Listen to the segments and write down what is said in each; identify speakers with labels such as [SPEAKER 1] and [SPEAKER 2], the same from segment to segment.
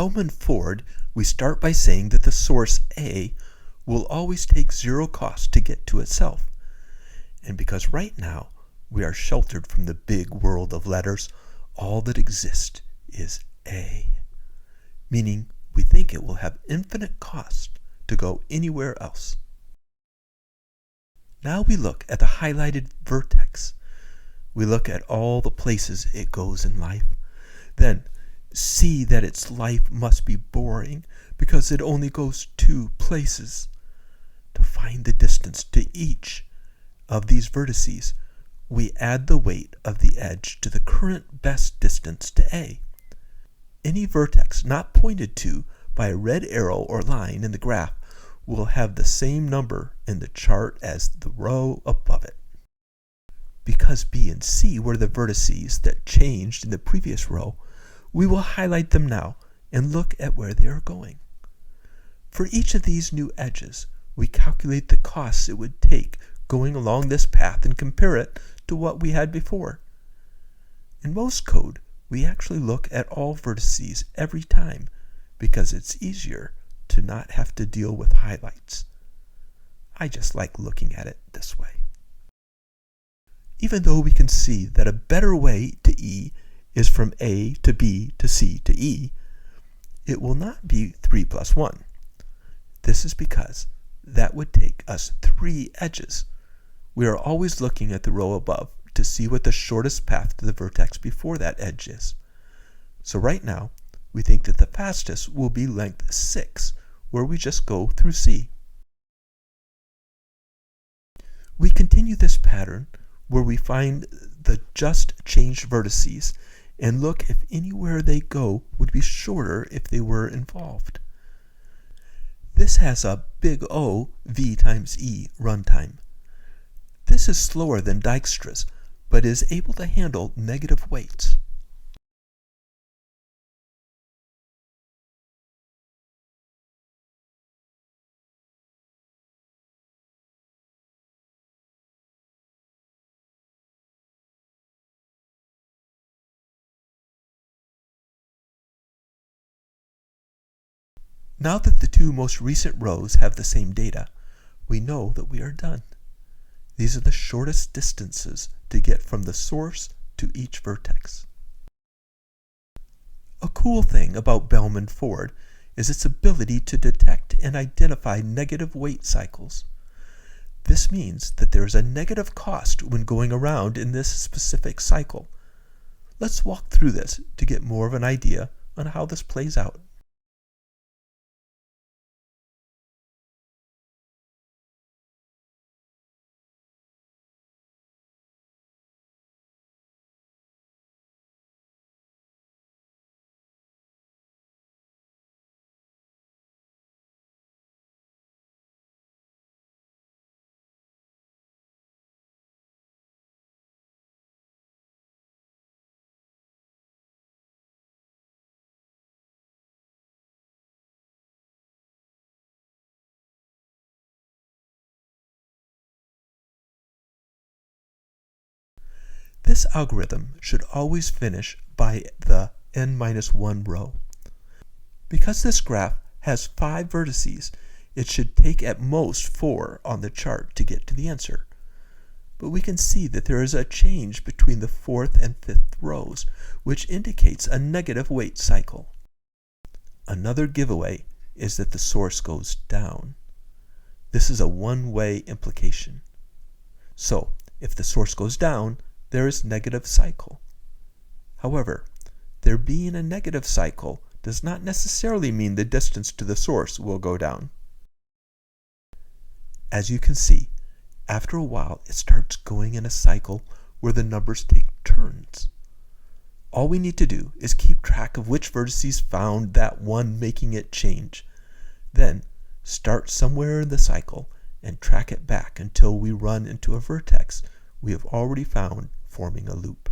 [SPEAKER 1] Bellman-Ford, we start by saying that the source A will always take zero cost to get to itself. And because right now we are sheltered from the big world of letters, all that exists is A, meaning we think it will have infinite cost to go anywhere else. Now we look at the highlighted vertex. We look at all the places it goes in life. Then see that its life must be boring because it only goes 2 places. To find the distance to each of these vertices, we add the weight of the edge to the current best distance to A. Any vertex not pointed to by a red arrow or line in the graph will have the same number in the chart as the row above it. Because B and C were the vertices that changed in the previous row, we will highlight them now and look at where they are going. For each of these new edges, we calculate the costs it would take going along this path and compare it to what we had before. In most code, we actually look at all vertices every time because it's easier to not have to deal with highlights. I just like looking at it this way. Even though we can see that a better way to E is from A to B to C to E, it will not be 3 plus 1. This is because that would take us 3 edges. We are always looking at the row above to see what the shortest path to the vertex before that edge is. So right now, we think that the fastest will be length 6, where we just go through C. We continue this pattern where we find the just changed vertices and look if anywhere they go would be shorter if they were involved. This has a big O V times E runtime. This is slower than Dijkstra's, but is able to handle negative weights. Now that the 2 most recent rows have the same data, we know that we are done. These are the shortest distances to get from the source to each vertex. A cool thing about Bellman-Ford is its ability to detect and identify negative weight cycles. This means that there is a negative cost when going around in this specific cycle. Let's walk through this to get more of an idea on how this plays out. This algorithm should always finish by the n-1 row. Because this graph has 5 vertices, it should take at most 4 on the chart to get to the answer. But we can see that there is a change between the 4th and 5th rows, which indicates a negative weight cycle. Another giveaway is that the source goes down. This is a one-way implication. So, if the source goes down, there is negative cycle. However, there being a negative cycle does not necessarily mean the distance to the source will go down. As you can see, after a while it starts going in a cycle where the numbers take turns. All we need to do is keep track of which vertices found that one making it change. Then start somewhere in the cycle and track it back until we run into a vertex we have already found forming a loop.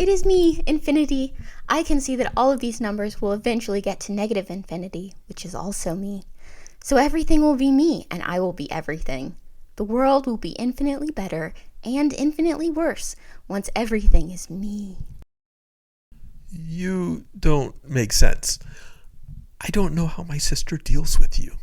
[SPEAKER 2] It is me, infinity. I can see that all of these numbers will eventually get to negative infinity, which is also me. So everything will be me, and I will be everything. The world will be infinitely better and infinitely worse once everything is me.
[SPEAKER 1] You don't make sense. I don't know how my sister deals with you.